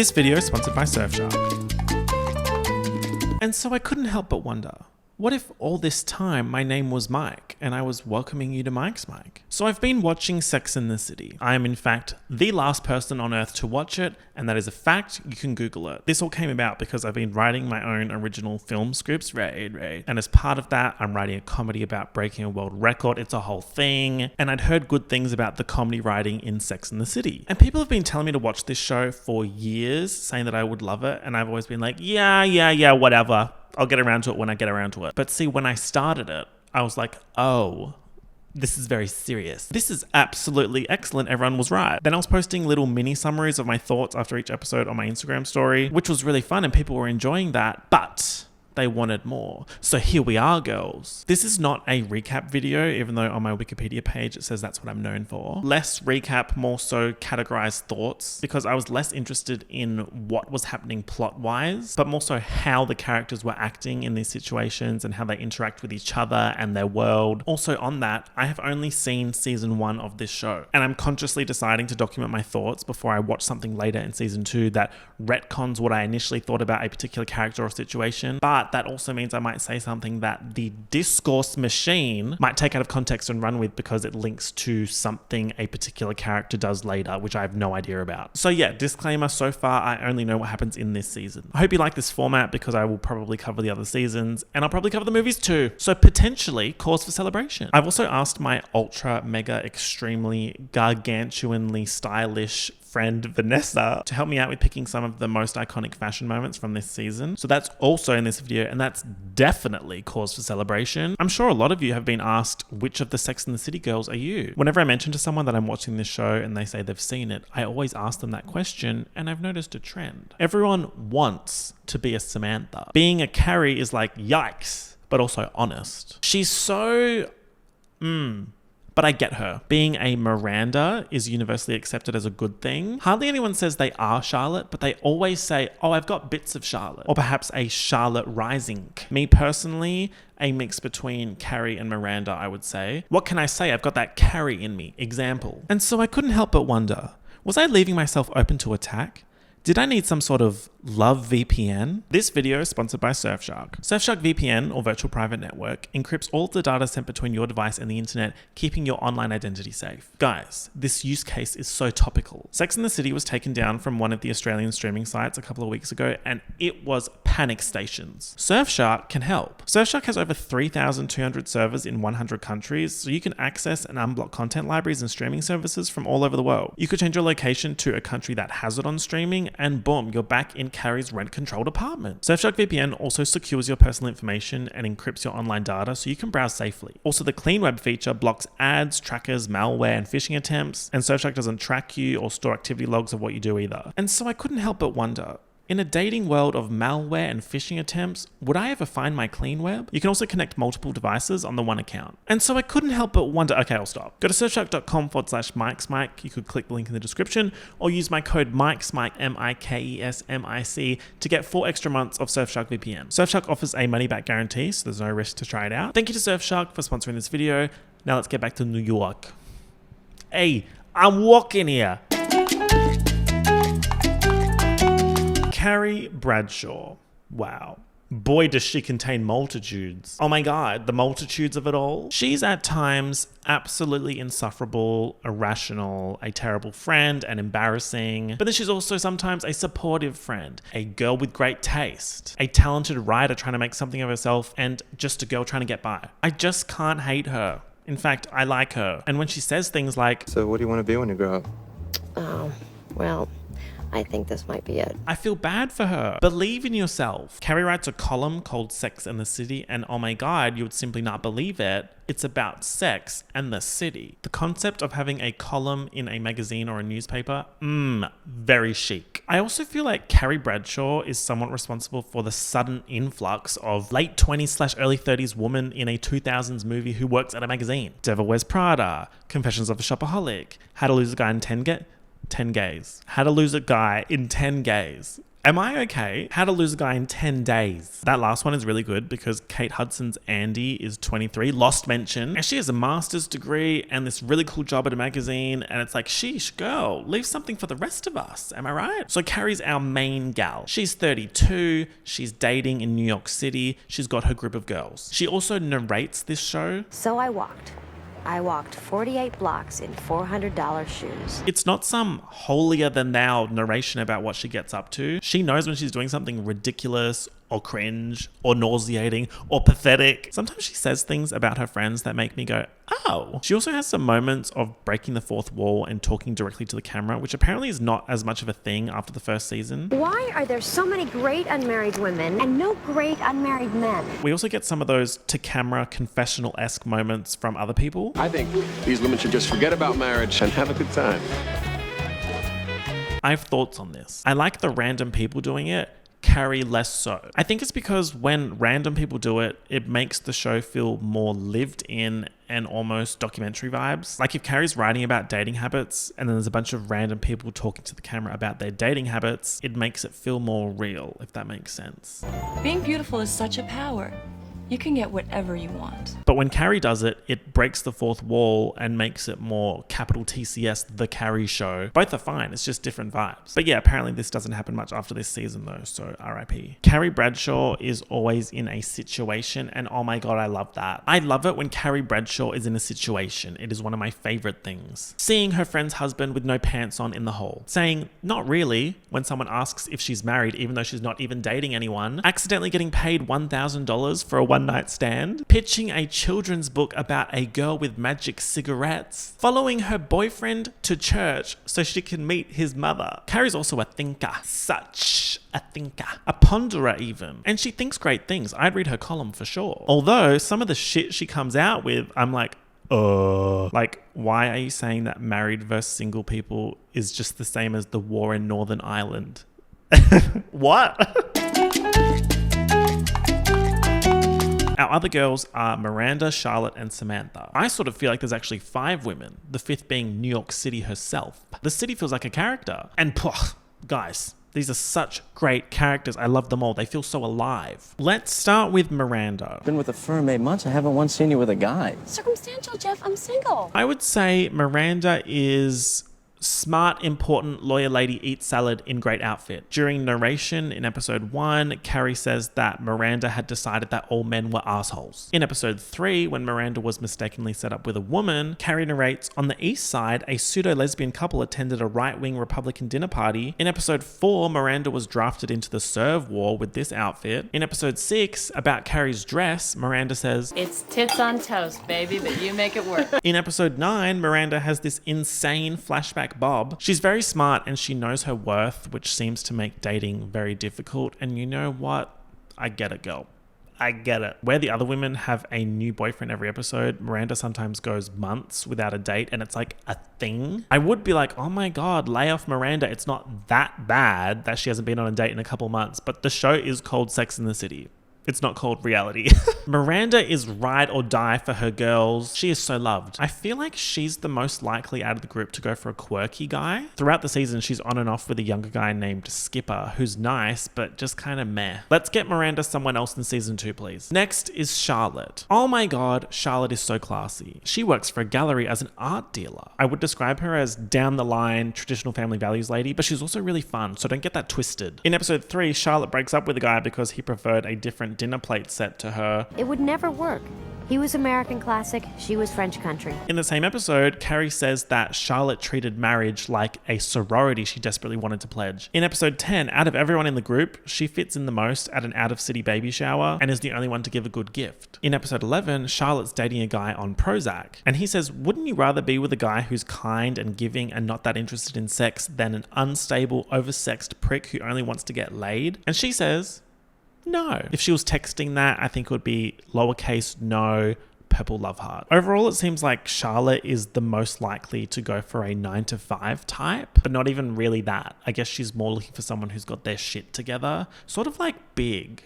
This video is sponsored by Surfshark. And so I couldn't help but wonder, what if all this time my name was Mike and I was welcoming you to Mike's Mike? So I've been watching Sex and the City. I am in fact the last person on earth to watch it, and that is a fact. You can Google it. This all came about because I've been writing my own original film scripts, right? And as part of that, I'm writing a comedy about breaking a world record. It's a whole thing. And I'd heard good things about the comedy writing in Sex and the City. And people have been telling me to watch this show for years, saying that I would love it. And I've always been like, yeah, whatever. I'll get around to it when I get around to it. But see, when I started it, I was like, oh, this is very serious. This is absolutely excellent. Everyone was right. Then I was posting little mini summaries of my thoughts after each episode on my Instagram story, which was really fun and people were enjoying that, but they wanted more. So here we are, girls. This is not a recap video, even though on my Wikipedia page it says that's what I'm known for. Less recap, more so categorized thoughts, because I was less interested in what was happening plot-wise, but more so how the characters were acting in these situations and how they interact with each other and their world. Also on that, I have only seen season 1 of this show, and I'm consciously deciding to document my thoughts before I watch something later in season 2 that retcons what I initially thought about a particular character or situation. But that also means I might say something that the discourse machine might take out of context and run with because it links to something a particular character does later, which I have no idea about. So yeah, disclaimer, so far I only know what happens in this season. I hope you like this format because I will probably cover the other seasons and I'll probably cover the movies too. So potentially cause for celebration. I've also asked my ultra mega extremely gargantuanly stylish friend Vanessa to help me out with picking some of the most iconic fashion moments from this season. So that's also in this video, and that's definitely cause for celebration. I'm sure a lot of you have been asked, which of the Sex and the City girls are you? Whenever I mention to someone that I'm watching this show and they say they've seen it, I always ask them that question, and I've noticed a trend. Everyone wants to be a Samantha. Being a Carrie is like, yikes, but also honest. She's so, but I get her. Being a Miranda is universally accepted as a good thing. Hardly anyone says they are Charlotte, but they always say, oh, I've got bits of Charlotte. Or perhaps a Charlotte rising. Me personally, a mix between Carrie and Miranda, I would say. What can I say? I've got that Carrie in me. Example. And so I couldn't help but wonder, was I leaving myself open to attack? Did I need some sort of love VPN? This video is sponsored by Surfshark. Surfshark VPN, or Virtual Private Network, encrypts all of the data sent between your device and the internet, keeping your online identity safe. Guys, this use case is so topical. Sex and the City was taken down from one of the Australian streaming sites a couple of weeks ago, and it was panic stations. Surfshark can help. Surfshark has over 3,200 servers in 100 countries, so you can access and unblock content libraries and streaming services from all over the world. You could change your location to a country that has it on streaming, and boom, you're back in Carrie's rent-controlled apartment. Surfshark VPN also secures your personal information and encrypts your online data so you can browse safely. Also, the Clean Web feature blocks ads, trackers, malware, and phishing attempts, and Surfshark doesn't track you or store activity logs of what you do either. And so I couldn't help but wonder, in a dating world of malware and phishing attempts, would I ever find my clean web? You can also connect multiple devices on the one account. And so I couldn't help but wonder, okay, I'll stop. Go to surfshark.com/MikesMike. You could click the link in the description or use my code MikesMike, MIKESMIC, to get 4 extra months of Surfshark VPN. Surfshark offers a money-back guarantee, so there's no risk to try it out. Thank you to Surfshark for sponsoring this video. Now let's get back to New York. Hey, I'm walking here. Carrie Bradshaw. Wow. Boy, does she contain multitudes. Oh my God, the multitudes of it all. She's at times absolutely insufferable, irrational, a terrible friend, and embarrassing. But then she's also sometimes a supportive friend, a girl with great taste, a talented writer trying to make something of herself, and just a girl trying to get by. I just can't hate her. In fact, I like her. And when she says things like, so what do you want to be when you grow up? Oh, well, I think this might be it. I feel bad for her. Believe in yourself. Carrie writes a column called Sex and the City, and oh my God, you would simply not believe it. It's about sex and the city. The concept of having a column in a magazine or a newspaper, very chic. I also feel like Carrie Bradshaw is somewhat responsible for the sudden influx of late 20s/early 30s woman in a 2000s movie who works at a magazine. Devil Wears Prada, Confessions of a Shopaholic, How to Lose a Guy in 10 Gays. How to Lose a Guy in 10 Gays. Am I okay? How to Lose a Guy in 10 Days. That last one is really good because Kate Hudson's Andy is 23, lost mention, and she has a master's degree and this really cool job at a magazine, and it's like, sheesh, girl, leave something for the rest of us. Am I right? So Carrie's our main gal. She's 32, she's dating in New York City, she's got her group of girls. She also narrates this show. So I walked 48 blocks in $400 shoes. It's not some holier-than-thou narration about what she gets up to. She knows when she's doing something ridiculous or cringe or nauseating or pathetic. Sometimes she says things about her friends that make me go, oh. She also has some moments of breaking the fourth wall and talking directly to the camera, which apparently is not as much of a thing after the first season. Why are there so many great unmarried women and no great unmarried men? We also get some of those to-camera confessional-esque moments from other people. I think these women should just forget about marriage and have a good time. I have thoughts on this. I like the random people doing it. Carrie less so. I think it's because when random people do it, it makes the show feel more lived in and almost documentary vibes. Like if Carrie's writing about dating habits and then there's a bunch of random people talking to the camera about their dating habits, it makes it feel more real, if that makes sense. Being beautiful is such a power. You can get whatever you want. But when Carrie does it, it breaks the fourth wall and makes it more capital TCS, The Carrie Show. Both are fine, it's just different vibes. But yeah, apparently this doesn't happen much after this season though, so RIP. Carrie Bradshaw is always in a situation, and oh my god, I love that. I love it when Carrie Bradshaw is in a situation. It is one of my favorite things. Seeing her friend's husband with no pants on in the hole. Saying, not really, when someone asks if she's married, even though she's not even dating anyone. Accidentally getting paid $1,000 for a one-night stand. Pitching a children's book about a girl with magic cigarettes. Following her boyfriend to church so she can meet his mother. Carrie's also a thinker. Such a thinker. A ponderer even. And she thinks great things. I'd read her column for sure. Although some of the shit she comes out with, I'm like, like, why are you saying that married versus single people is just the same as the war in Northern Ireland? What? Our other girls are Miranda, Charlotte, and Samantha. I sort of feel like there's actually 5 women, the 5th being New York City herself. The city feels like a character. And guys, these are such great characters. I love them all. They feel so alive. Let's start with Miranda. Been with the firm 8 months. I haven't once seen you with a guy. Circumstantial, Jeff. I'm single. I would say Miranda is smart, important lawyer lady eats salad in great outfit. During narration in episode 1, Carrie says that Miranda had decided that all men were assholes. In episode 3, when Miranda was mistakenly set up with a woman, Carrie narrates, on the east side, a pseudo-lesbian couple attended a right-wing Republican dinner party. In episode 4, Miranda was drafted into the serve war with this outfit. In episode 6, about Carrie's dress, Miranda says, It's tits on toast, baby, but you make it work. In episode 9, Miranda has this insane flashback bob. She's very smart and she knows her worth, which seems to make dating very difficult. And you know what? I get it, girl. I get it. Where the other women have a new boyfriend every episode, Miranda sometimes goes months without a date and it's like a thing. I would be like, oh my god, lay off Miranda. It's not that bad that she hasn't been on a date in a couple months, but the show is called Sex and the City. It's not called reality. Miranda is ride or die for her girls. She is so loved. I feel like she's the most likely out of the group to go for a quirky guy. Throughout the season, she's on and off with a younger guy named Skipper, who's nice, but just kind of meh. Let's get Miranda someone else in season 2, please. Next is Charlotte. Oh my god, Charlotte is so classy. She works for a gallery as an art dealer. I would describe her as down the line, traditional family values lady, but she's also really fun, so don't get that twisted. In episode 3, Charlotte breaks up with a guy because he preferred a different dinner plate set to her. It would never work. He was American classic, she was French country. In the same episode, Carrie says that Charlotte treated marriage like a sorority she desperately wanted to pledge. In episode 10, out of everyone in the group, she fits in the most at an out-of-city baby shower and is the only one to give a good gift. In episode 11, Charlotte's dating a guy on Prozac, and he says, wouldn't you rather be with a guy who's kind and giving and not that interested in sex than an unstable, oversexed prick who only wants to get laid? And she says, no. If she was texting that, I think it would be lowercase no, purple love heart. Overall, it seems like Charlotte is the most likely to go for a 9-to-5 type, but not even really that. I guess she's more looking for someone who's got their shit together. Sort of like Big.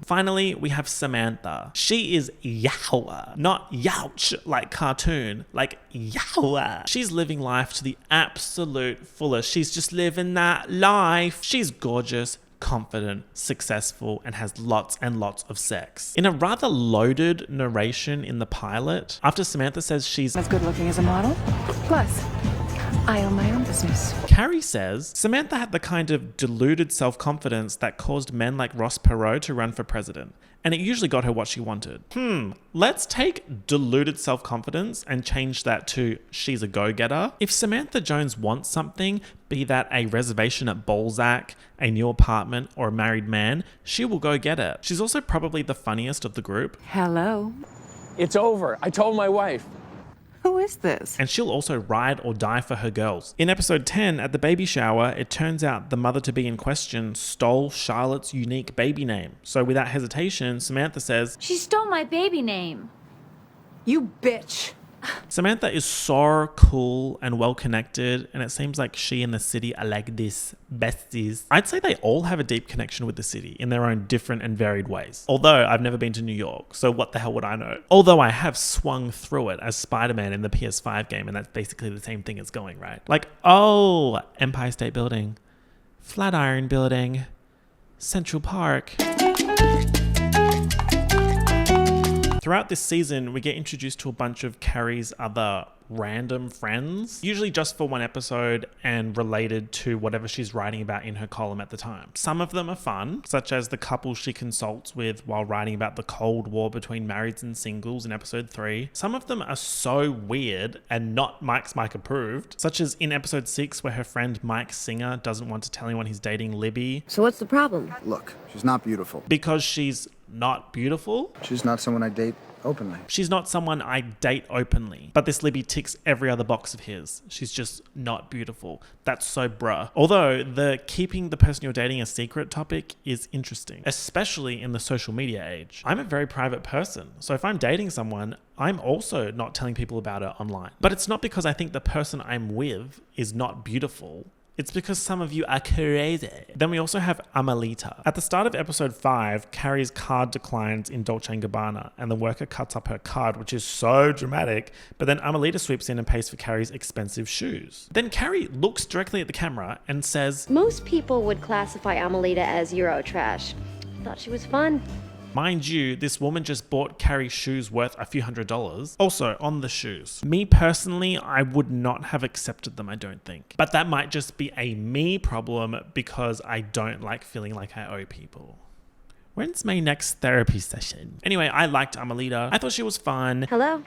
Finally, we have Samantha. She is Yahoua, not Youch like cartoon, like Yahoua. She's living life to the absolute fullest. She's just living that life. She's gorgeous, confident, successful, and has lots and lots of sex. In a rather loaded narration in the pilot, after Samantha says she's As good looking as a model. Plus, I own my own business. Carrie says Samantha had the kind of deluded self-confidence that caused men like Ross Perot to run for president, and it usually got her what she wanted. Let's take deluded self-confidence and change that to she's a go-getter. If Samantha Jones wants something, be that a reservation at Balzac, a new apartment, or a married man, she will go get it. She's also probably the funniest of the group. Hello. It's over. I told my wife. Who is this? And she'll also ride or die for her girls. In episode 10, at the baby shower, it turns out the mother-to-be in question stole Charlotte's unique baby name. So without hesitation, Samantha says, She stole my baby name. You bitch. Samantha is so cool and well-connected, and it seems like she and the city are like this besties. I'd say they all have a deep connection with the city in their own different and varied ways. Although I've never been to New York, so what the hell would I know? Although I have swung through it as Spider-Man in the PS5 game, and that's basically the same thing as going, right? Like, oh, Empire State Building, Flatiron Building, Central Park. Throughout this season, we get introduced to a bunch of Carrie's other random friends, usually just for one episode and related to whatever she's writing about in her column at the time. Some of them are fun, such as the couple she consults with while writing about the Cold War between marrieds and singles in episode 3. Some of them are so weird and not Mike's Mike approved, such as in episode 6 where her friend Mike Singer doesn't want to tell anyone he's dating Libby. So what's the problem? Look, she's not beautiful. Because she's not beautiful? She's not someone I date openly. She's not someone I date openly. But this Libby ticks every other box of his. She's just not beautiful. That's so bruh. Although the keeping the person you're dating a secret topic is interesting, especially in the social media age. I'm a very private person, so if I'm dating someone, I'm also not telling people about it online. But it's not because I think the person I'm with is not beautiful. It's because some of you are crazy. Then we also have Amelita. At the start of episode 5, Carrie's card declines in Dolce & Gabbana, and the worker cuts up her card, which is so dramatic, but then Amelita sweeps in and pays for Carrie's expensive shoes. Then Carrie looks directly at the camera and says, Most people would classify Amelita as Euro trash. Thought she was fun. mind you, this woman just bought Carrie shoes worth a few $100s. Also, on the shoes. Me personally, I would not have accepted them, I don't think. But that might just be a me problem because I don't like feeling like I owe people. When's my next therapy session? Anyway, I liked Amelita. I thought she was fun. Hello?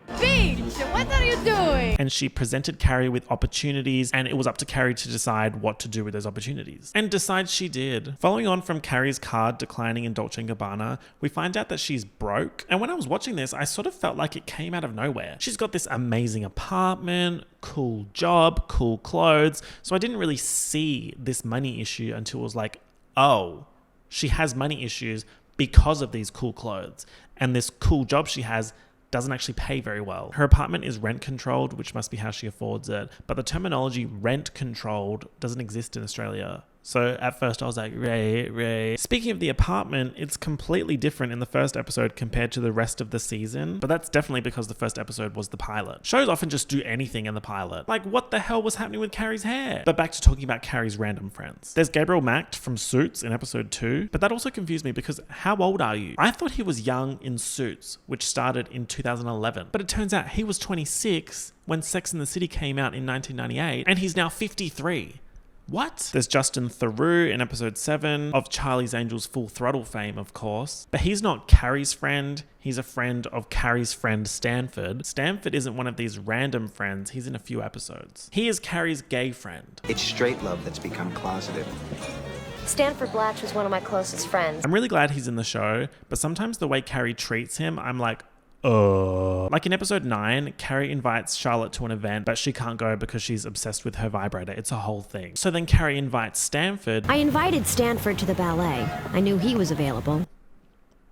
What are you doing? And she presented Carrie with opportunities, and it was up to Carrie to decide what to do with those opportunities. And decide she did. Following on from Carrie's card declining in Dolce & Gabbana, we find out that she's broke. And when I was watching this, I sort of felt like it came out of nowhere. She's got this amazing apartment, cool job, cool clothes. So I didn't really see this money issue until it was like, oh, she has money issues because of these cool clothes. And this cool job she has doesn't actually pay very well. Her apartment is rent controlled, which must be how she affords it. But the terminology rent controlled doesn't exist in Australia. So at first I was like, Ray. Speaking of the apartment, it's completely different in the first episode compared to the rest of the season. But that's definitely because the first episode was the pilot. Shows often just do anything in the pilot. Like, what the hell was happening with Carrie's hair? But back to talking about Carrie's random friends. There's Gabriel Macht from Suits in episode 2. But that also confused me because how old are you? I thought he was young in Suits, which started in 2011. But it turns out he was 26 when Sex and the City came out in 1998. And he's now 53. What? There's Justin Theroux in episode 7 of Charlie's Angels Full Throttle fame, of course. But he's not Carrie's friend. He's a friend of Carrie's friend Stanford. Stanford isn't one of these random friends. He's in a few episodes. He is Carrie's gay friend. It's straight love that's become closeted. Stanford Blatch was one of my closest friends. I'm really glad he's in the show, but sometimes the way Carrie treats him, I'm like, like in episode 9, Carrie invites Charlotte to an event, but she can't go because she's obsessed with her vibrator. It's a whole thing. So then Carrie invites Stanford. I invited Stanford to the ballet. I knew he was available.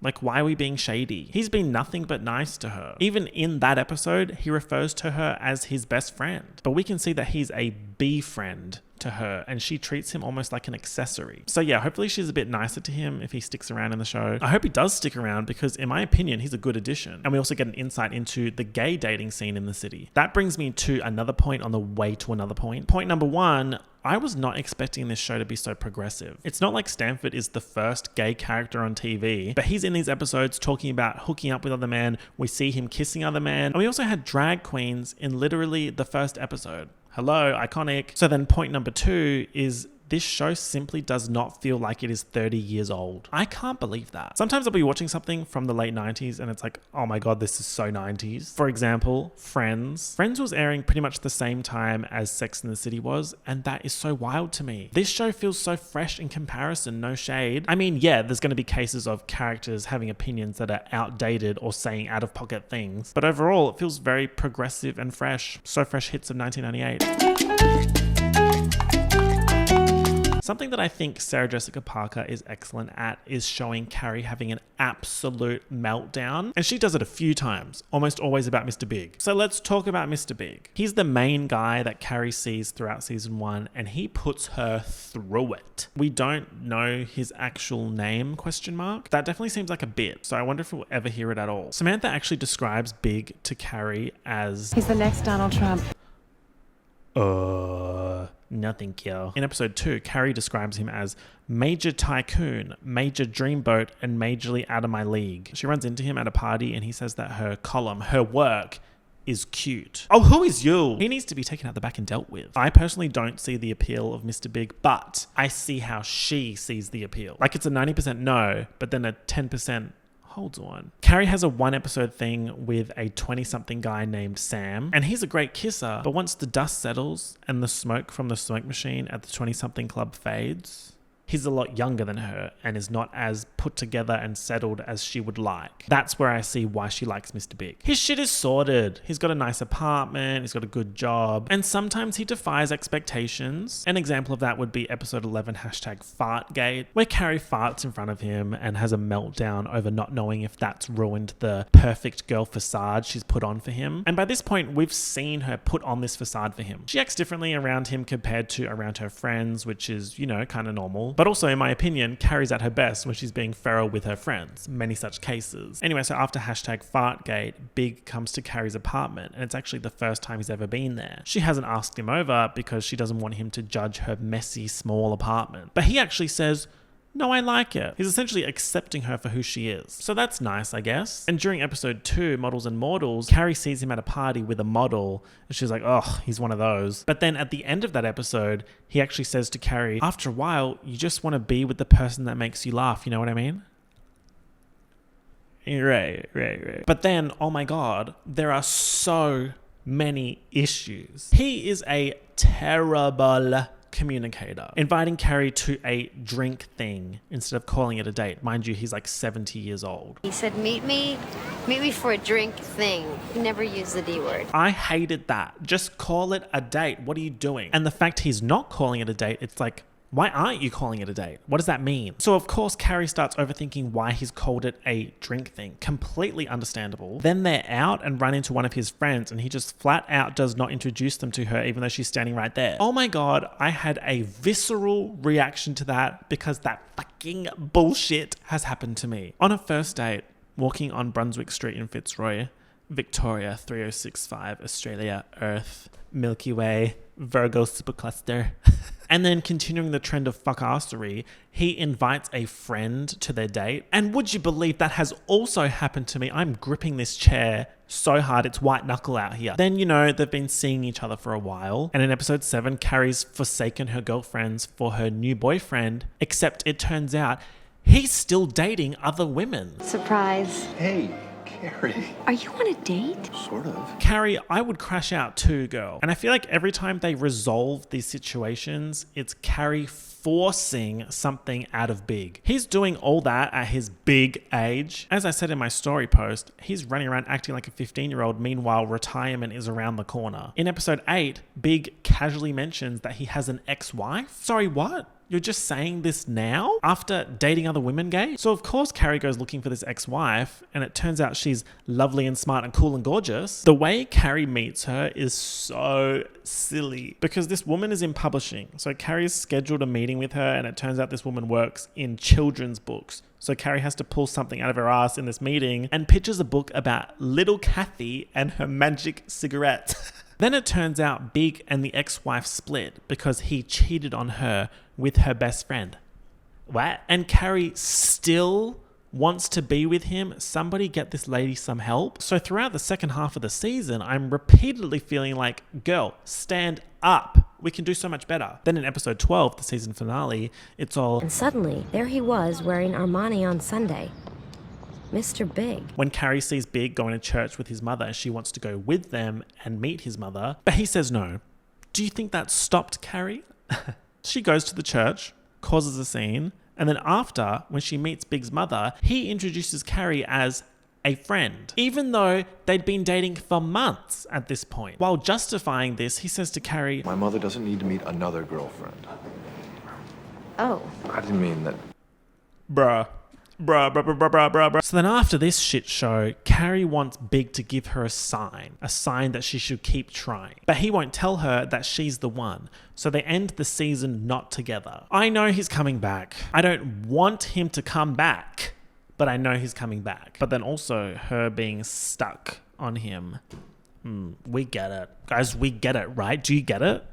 Like, why are we being shady? He's been nothing but nice to her. Even in that episode, he refers to her as his best friend. But we can see that he's a B friend to her and she treats him almost like an accessory. So yeah, hopefully she's a bit nicer to him if he sticks around in the show. I hope he does stick around because in my opinion, he's a good addition. And we also get an insight into the gay dating scene in the city. That brings me to another point on the way to another point. Point number one, I was not expecting this show to be so progressive. It's not like Stanford is the first gay character on TV, but he's in these episodes talking about hooking up with other men. We see him kissing other men. And we also had drag queens in literally the first episode. Hello, iconic. So then point number two is this show simply does not feel like it is 30 years old. I can't believe that. Sometimes I'll be watching something from the late 90s and it's like, oh my God, this is so 90s. For example, Friends. Friends was airing pretty much the same time as Sex and the City was, and that is so wild to me. This show feels so fresh in comparison, no shade. I mean, yeah, there's going to be cases of characters having opinions that are outdated or saying out-of-pocket things, but overall, it feels very progressive and fresh. So fresh hits of 1998. Something that I think Sarah Jessica Parker is excellent at is showing Carrie having an absolute meltdown. And she does it a few times, almost always about Mr. Big. So let's talk about Mr. Big. He's the main guy that Carrie sees throughout season 1 and he puts her through it. We don't know his actual name, ? That definitely seems like a bit. So I wonder if we'll ever hear it at all. Samantha actually describes Big to Carrie as... He's the next Donald Trump. No thank you. In episode 2, Carrie describes him as Major Tycoon, Major Dreamboat, and Majorly Out of My League. She runs into him at a party and he says that her column, her work, is cute. Oh, who is you? He needs to be taken out the back and dealt with. I personally don't see the appeal of Mr. Big, but I see how she sees the appeal. Like it's a 90% no, but then a 10% hold on. Carrie has a 1-episode thing with a 20-something guy named Sam, and he's a great kisser, but once the dust settles and the smoke from the smoke machine at the 20-something club fades, he's a lot younger than her and is not as put together and settled as she would like. That's where I see why she likes Mr. Big. His shit is sorted. He's got a nice apartment, he's got a good job, and sometimes he defies expectations. An example of that would be episode 11 #Fartgate, where Carrie farts in front of him and has a meltdown over not knowing if that's ruined the perfect girl facade she's put on for him. And by this point, we've seen her put on this facade for him. She acts differently around him compared to around her friends, which is, you know, kind of normal. But also, in my opinion, Carrie's at her best when she's being feral with her friends. Many such cases. Anyway, so after #Fartgate, Big comes to Carrie's apartment, and it's actually the first time he's ever been there. She hasn't asked him over because she doesn't want him to judge her messy, small apartment. But he actually says, no, I like it. He's essentially accepting her for who she is. So that's nice, I guess. And during episode 2, Models and Mortals, Carrie sees him at a party with a model, and she's like, oh, he's one of those. But then at the end of that episode, he actually says to Carrie, after a while, you just want to be with the person that makes you laugh, you know what I mean? Right. But then, oh my God, there are so many issues. He is a terrible communicator, inviting Carrie to a drink thing instead of calling it a date. Mind you, he's like 70 years old. He said, meet me for a drink thing. He never used the D word. I hated that. Just call it a date. What are you doing? And the fact he's not calling it a date, it's like, why aren't you calling it a date? What does that mean? So of course, Carrie starts overthinking why he's called it a drink thing. Completely understandable. Then they're out and run into one of his friends and he just flat out does not introduce them to her even though she's standing right there. Oh my God, I had a visceral reaction to that because that fucking bullshit has happened to me. On a first date, walking on Brunswick Street in Fitzroy, Victoria 3065, Australia, Earth, Milky Way, Virgo supercluster. And then continuing the trend of fuckassery, he invites a friend to their date. And would you believe that has also happened to me? I'm gripping this chair so hard, it's white knuckle out here. Then, you know, they've been seeing each other for a while. And in episode 7, Carrie's forsaken her girlfriends for her new boyfriend, except it turns out he's still dating other women. Surprise. Hey, Carrie. Are you on a date? Sort of. Carrie, I would crash out too, girl. And I feel like every time they resolve these situations, it's Carrie forcing something out of Big. He's doing all that at his big age. As I said in my story post, he's running around acting like a 15-year-old. Meanwhile, retirement is around the corner. In episode 8, Big casually mentions that he has an ex-wife. Sorry, what? You're just saying this now? After dating other women gay? So of course Carrie goes looking for this ex-wife, and it turns out she's lovely and smart and cool and gorgeous. The way Carrie meets her is so silly because this woman is in publishing. So Carrie's scheduled a meeting with her, and it turns out this woman works in children's books. So Carrie has to pull something out of her ass in this meeting and pitches a book about little Kathy and her magic cigarette. Then it turns out Big and the ex-wife split because he cheated on her with her best friend. What? And Carrie still wants to be with him. Somebody get this lady some help. So throughout the second half of the season, I'm repeatedly feeling like, girl, stand up. We can do so much better. Then in episode 12, the season finale, it's all... And suddenly, there he was wearing Armani on Sunday. Mr. Big. When Carrie sees Big going to church with his mother, she wants to go with them and meet his mother, but he says no. Do you think that stopped Carrie? She goes to the church, causes a scene, and then after, when she meets Big's mother, he introduces Carrie as a friend, even though they'd been dating for months at this point. While justifying this, he says to Carrie, My mother doesn't need to meet another girlfriend. Oh. I didn't mean that. Bruh. So then after this shit show, Carrie wants Big to give her a sign that she should keep trying. But he won't tell her that she's the one. So they end the season not together. I know he's coming back. I don't want him to come back, but I know he's coming back. But then also her being stuck on him. We get it. Guys, we get it, right? Do you get it?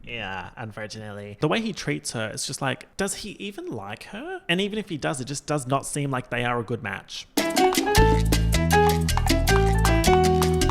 Yeah, unfortunately. The way he treats her, it's just like, does he even like her? And even if he does, it just does not seem like they are a good match.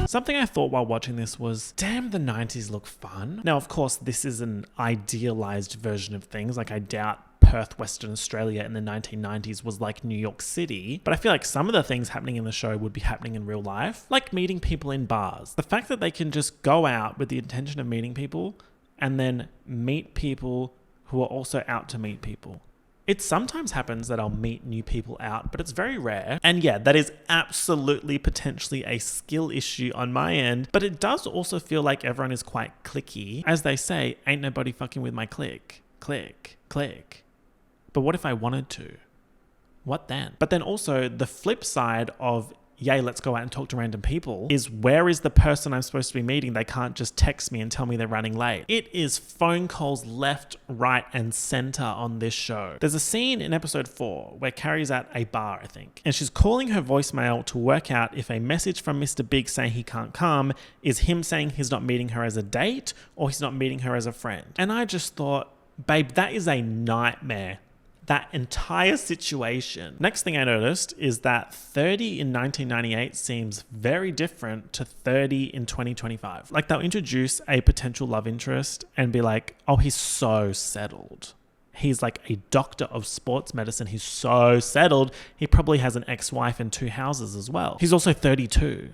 Something I thought while watching this was, damn, the 90s look fun. Now, of course, this is an idealized version of things. Like, I doubt Perth, Western Australia in the 1990s was like New York City, but I feel like some of the things happening in the show would be happening in real life, like meeting people in bars. The fact that they can just go out with the intention of meeting people and then meet people who are also out to meet people. It sometimes happens that I'll meet new people out, but it's very rare. And yeah, that is absolutely potentially a skill issue on my end, but it does also feel like everyone is quite cliquey. As they say, ain't nobody fucking with my clique. Click, click. But what if I wanted to? What then? But then also the flip side of yay, let's go out and talk to random people, is where is the person I'm supposed to be meeting? They can't just text me and tell me they're running late. It is phone calls left, right, and center on this show. There's a scene in episode 4 where Carrie's at a bar, I think, and she's calling her voicemail to work out if a message from Mr. Big saying he can't come is him saying he's not meeting her as a date or he's not meeting her as a friend. And I just thought, babe, that is a nightmare. That entire situation. Next thing I noticed is that 30 in 1998 seems very different to 30 in 2025. Like they'll introduce a potential love interest and be like, oh, he's so settled. He's like a doctor of sports medicine. He's so settled. He probably has an ex-wife and 2 houses as well. He's also 32.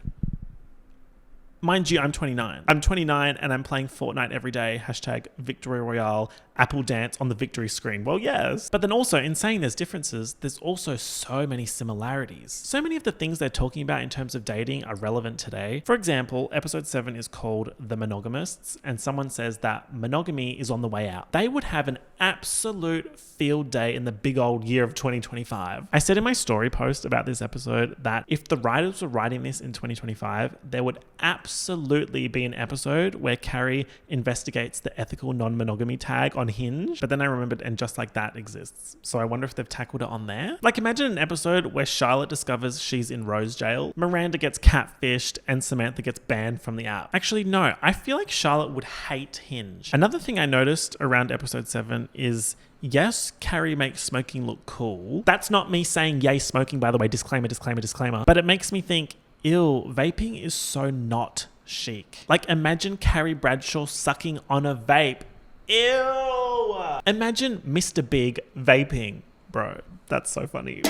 Mind you, I'm 29. I'm 29 and I'm playing Fortnite every day. Hashtag Victory Royale, Apple Dance on the victory screen. Well, yes. But then also, in saying there's differences, there's also so many similarities. So many of the things they're talking about in terms of dating are relevant today. For example, episode 7 is called The Monogamists, and someone says that monogamy is on the way out. They would have an absolute field day in the big old year of 2025. I said in my story post about this episode that if the writers were writing this in 2025, there would absolutely be an episode where Carrie investigates the ethical non-monogamy tag on Hinge. But then I remembered, and Just Like That exists. So I wonder if they've tackled it on there. Like imagine an episode where Charlotte discovers she's in Rose jail, Miranda gets catfished, and Samantha gets banned from the app. Actually, no, I feel like Charlotte would hate Hinge. Another thing I noticed around episode 7 is, yes, Carrie makes smoking look cool. That's not me saying yay smoking, by the way, disclaimer. But it makes me think, ew, vaping is so not chic. Like imagine Carrie Bradshaw sucking on a vape. Ew! Imagine Mr. Big vaping. Bro, that's so funny.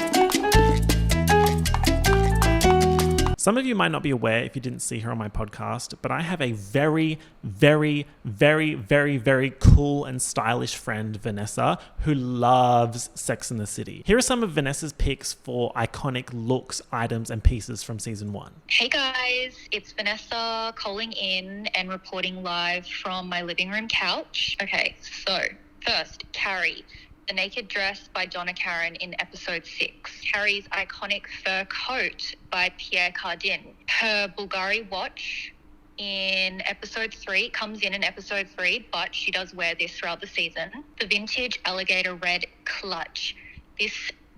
Some of you might not be aware if you didn't see her on my podcast, but I have a very, very, very, very, very cool and stylish friend, Vanessa, who loves Sex and the City. Here are some of Vanessa's picks for iconic looks, items, and pieces from season 1. Hey guys, it's Vanessa calling in and reporting live from my living room couch. Okay, so first, Carrie. The naked dress by Donna Karan in episode 6. Carrie's iconic fur coat by Pierre Cardin. Her Bulgari watch in episode 3 comes in episode 3, but she does wear this throughout the season. The vintage alligator red clutch. This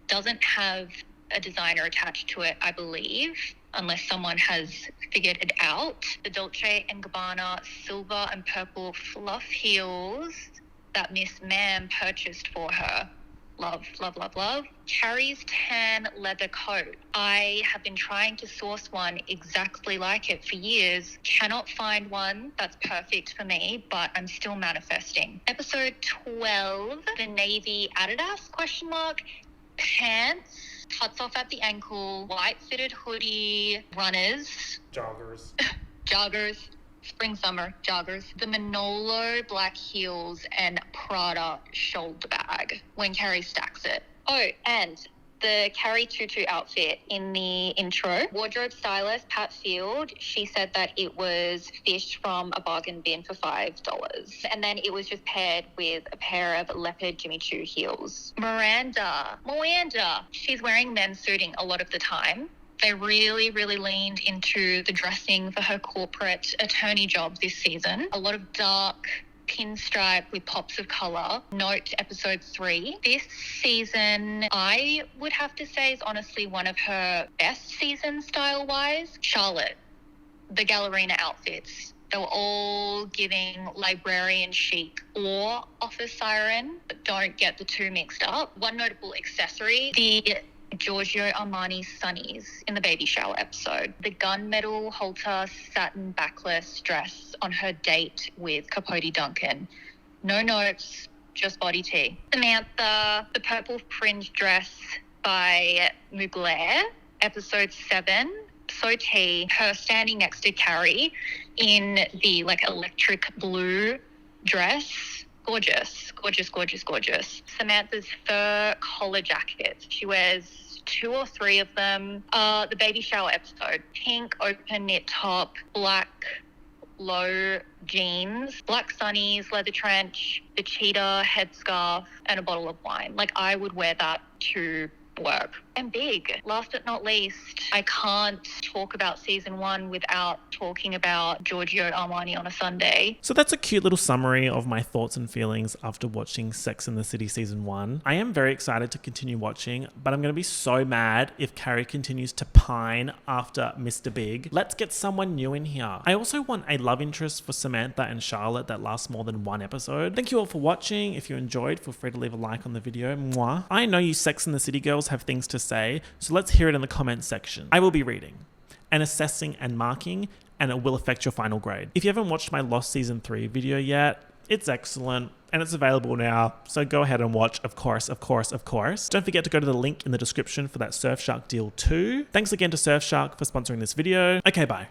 doesn't have a designer attached to it, I believe, unless someone has figured it out. The Dolce & Gabbana silver and purple fluff heels that Miss Ma'am purchased for her. Love, love, love, love. Carrie's tan leather coat. I have been trying to source one exactly like it for years. Cannot find one that's perfect for me, but I'm still manifesting. Episode 12, the navy Adidas ? Pants, cuts off at the ankle, white fitted hoodie, runners. Joggers. Spring, summer, joggers. The Manolo black heels and Prada shoulder bag when Carrie stacks it. Oh, and the Carrie tutu outfit in the intro. Wardrobe stylist Pat Field, she said that it was fished from a bargain bin for $5. And then it was just paired with a pair of leopard Jimmy Choo heels. Miranda, she's wearing men's suiting a lot of the time. They really, really leaned into the dressing for her corporate attorney job this season. A lot of dark pinstripe with pops of colour. Note episode 3. This season, I would have to say, is honestly one of her best seasons style-wise. Charlotte, the Gallerina outfits. They were all giving librarian chic or office siren, but don't get the two mixed up. One notable accessory, the Giorgio Armani sunnies in the baby shower episode. The gunmetal halter satin backless dress on her date with Capote Duncan. No notes, just body tea. Samantha, the purple fringe dress by Mugler, episode 7. So tea, her standing next to Carrie in the electric blue dress. Gorgeous. Samantha's fur collar jackets. She wears 2 or 3 of them. The baby shower episode. Pink open knit top, black low jeans, black sunnies, leather trench, the cheetah headscarf, and a bottle of wine. I would wear that to work. And big. Last but not least, I can't talk about season 1 without talking about Giorgio Armani on a Sunday. So that's a cute little summary of my thoughts and feelings after watching Sex and the City season 1. I am very excited to continue watching, but I'm going to be so mad if Carrie continues to pine after Mr. Big. Let's get someone new in here. I also want a love interest for Samantha and Charlotte that lasts more than 1 episode. Thank you all for watching. If you enjoyed, feel free to leave a like on the video. Mwah. I know you Sex and the City girls have things to say, so let's hear it in the comments section. I will be reading and assessing and marking, and it will affect your final grade. If you haven't watched my Lost Season 3 video yet, it's excellent and it's available now, so go ahead and watch, of course. Don't forget to go to the link in the description for that Surfshark deal too. Thanks again to Surfshark for sponsoring this video. Okay, bye.